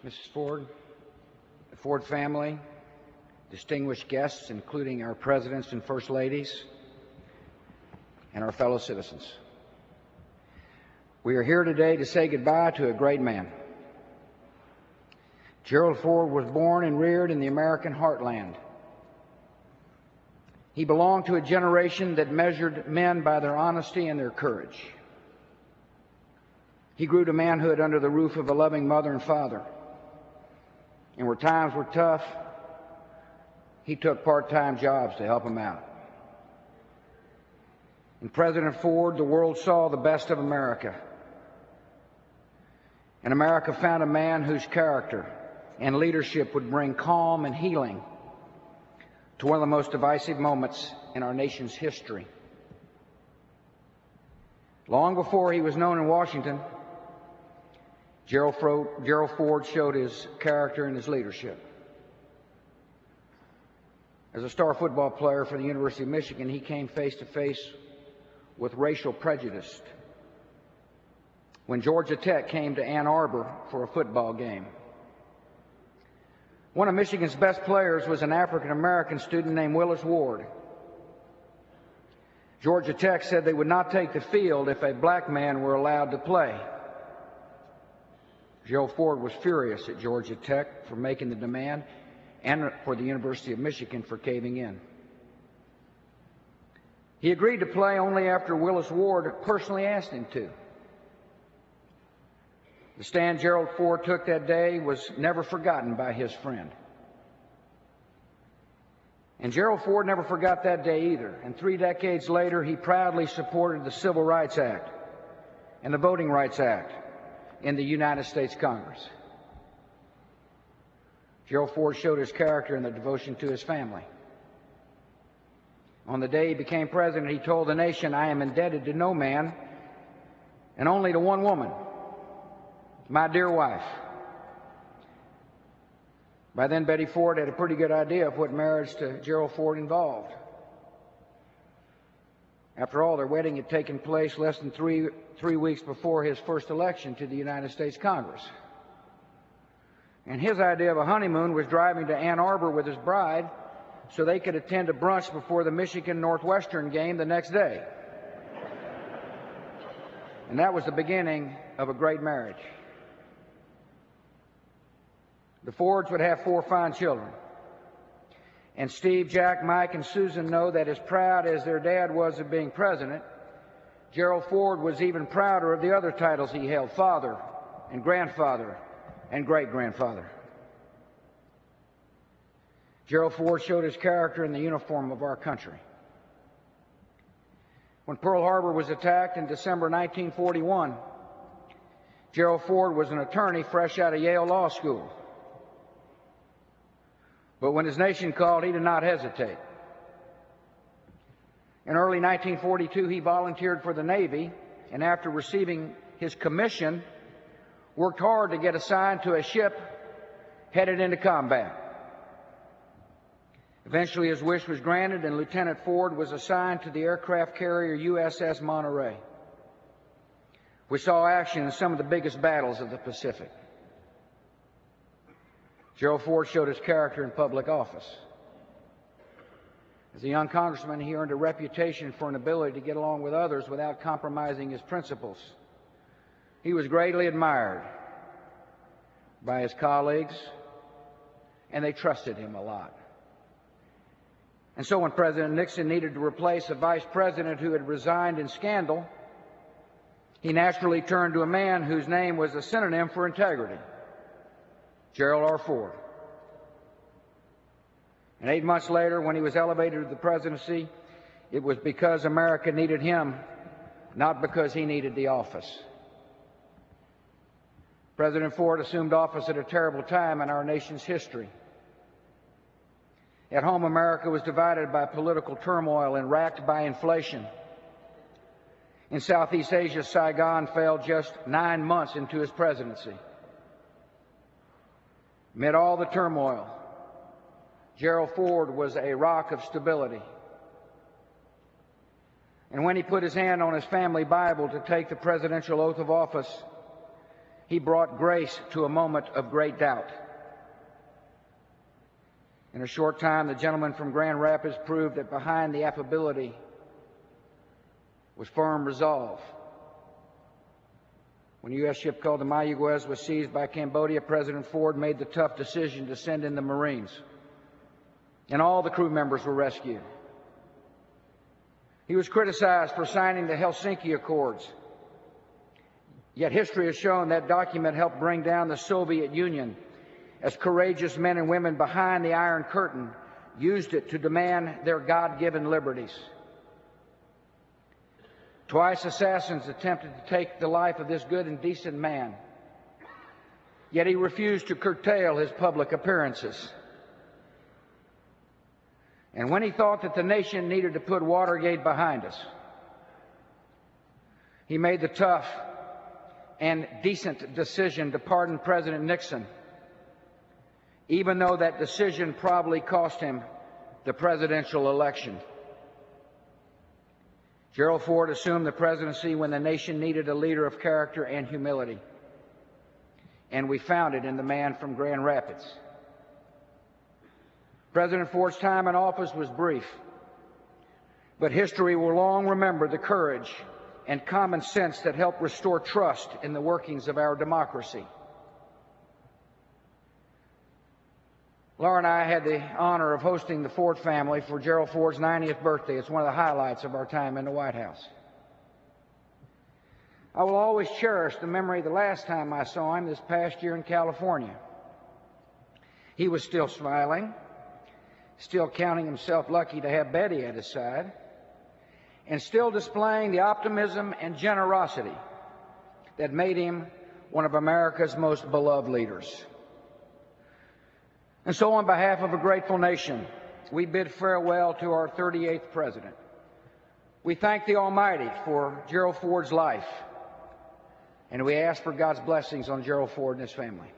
Mrs. Ford, the Ford family, distinguished guests, including our presidents and first ladies, and our fellow citizens. We are here today to say goodbye to a great man. Gerald Ford was born and reared in the American heartland. He belonged to a generation that measured men by their honesty and their courage. He grew to manhood under the roof of a loving mother and father. And where times were tough, he took part-time jobs to help him out. In President Ford, the world saw the best of America. And America found a man whose character and leadership would bring calm and healing to one of the most divisive moments in our nation's history. Long before he was known in Washington, Gerald Ford showed his character and his leadership. As a star football player for the University of Michigan, he came face to face with racial prejudice when Georgia Tech came to Ann Arbor for a football game. One of Michigan's best players was an African-American student named Willis Ward. Georgia Tech said they would not take the field if a black man were allowed to play. Gerald Ford was furious at Georgia Tech for making the demand and for the University of Michigan for caving in. He agreed to play only after Willis Ward personally asked him to. The stand Gerald Ford took that day was never forgotten by his friend. And Gerald Ford never forgot that day either. And 3 decades later, he proudly supported the Civil Rights Act and the Voting Rights Act in the United States Congress. Gerald Ford showed his character and the devotion to his family. On the day he became president, he told the nation, "I am indebted to no man and only to one woman, my dear wife." By then, Betty Ford had a pretty good idea of what marriage to Gerald Ford involved. After all, their wedding had taken place less than three weeks before his first election to the United States Congress. And his idea of a honeymoon was driving to Ann Arbor with his bride so they could attend a brunch before the Michigan Northwestern game the next day. And that was the beginning of a great marriage. The Fords would have 4 fine children. And Steve, Jack, Mike, and Susan know that as proud as their dad was of being president, Gerald Ford was even prouder of the other titles he held: father and grandfather and great-grandfather. Gerald Ford showed his character in the uniform of our country. When Pearl Harbor was attacked in December 1941, Gerald Ford was an attorney fresh out of Yale Law School. But when his nation called, he did not hesitate. In early 1942, he volunteered for the Navy, and after receiving his commission, worked hard to get assigned to a ship headed into combat. Eventually, his wish was granted, and Lieutenant Ford was assigned to the aircraft carrier USS Monterey, which saw action in some of the biggest battles of the Pacific. Gerald Ford showed his character in public office. As a young congressman, he earned a reputation for an ability to get along with others without compromising his principles. He was greatly admired by his colleagues, and they trusted him a lot. And so when President Nixon needed to replace a vice president who had resigned in scandal, he naturally turned to a man whose name was a synonym for integrity: Gerald R. Ford. And 8 months later, when he was elevated to the presidency, it was because America needed him, not because he needed the office. President Ford assumed office at a terrible time in our nation's history. At home, America was divided by political turmoil and racked by inflation. In Southeast Asia, Saigon fell just 9 months into his presidency. Amid all the turmoil, Gerald Ford was a rock of stability. And when he put his hand on his family Bible to take the presidential oath of office, He brought grace to a moment of great doubt. In a short time, the gentleman from Grand Rapids proved that behind the affability was firm resolve. When a U.S. ship called the Mayaguez was seized by Cambodia, President Ford made the tough decision to send in the Marines, and all the crew members were rescued. He was criticized for signing the Helsinki Accords, yet history has shown that document helped bring down the Soviet Union as courageous men and women behind the Iron Curtain used it to demand their God-given liberties. Twice assassins attempted to take the life of this good and decent man, yet he refused to curtail his public appearances. And when he thought that the nation needed to put Watergate behind us, he made the tough and decent decision to pardon President Nixon, even though that decision probably cost him the presidential election. Gerald Ford assumed the presidency when the nation needed a leader of character and humility, and we found it in the man from Grand Rapids. President Ford's time in office was brief, but history will long remember the courage and common sense that helped restore trust in the workings of our democracy. Laura and I had the honor of hosting the Ford family for Gerald Ford's 90th birthday. It's one of the highlights of our time in the White House. I will always cherish the memory of the last time I saw him this past year in California. He was still smiling, still counting himself lucky to have Betty at his side, and still displaying the optimism and generosity that made him one of America's most beloved leaders. And so, on behalf of a grateful nation, we bid farewell to our 38th president. We thank the Almighty for Gerald Ford's life, and we ask for God's blessings on Gerald Ford and his family.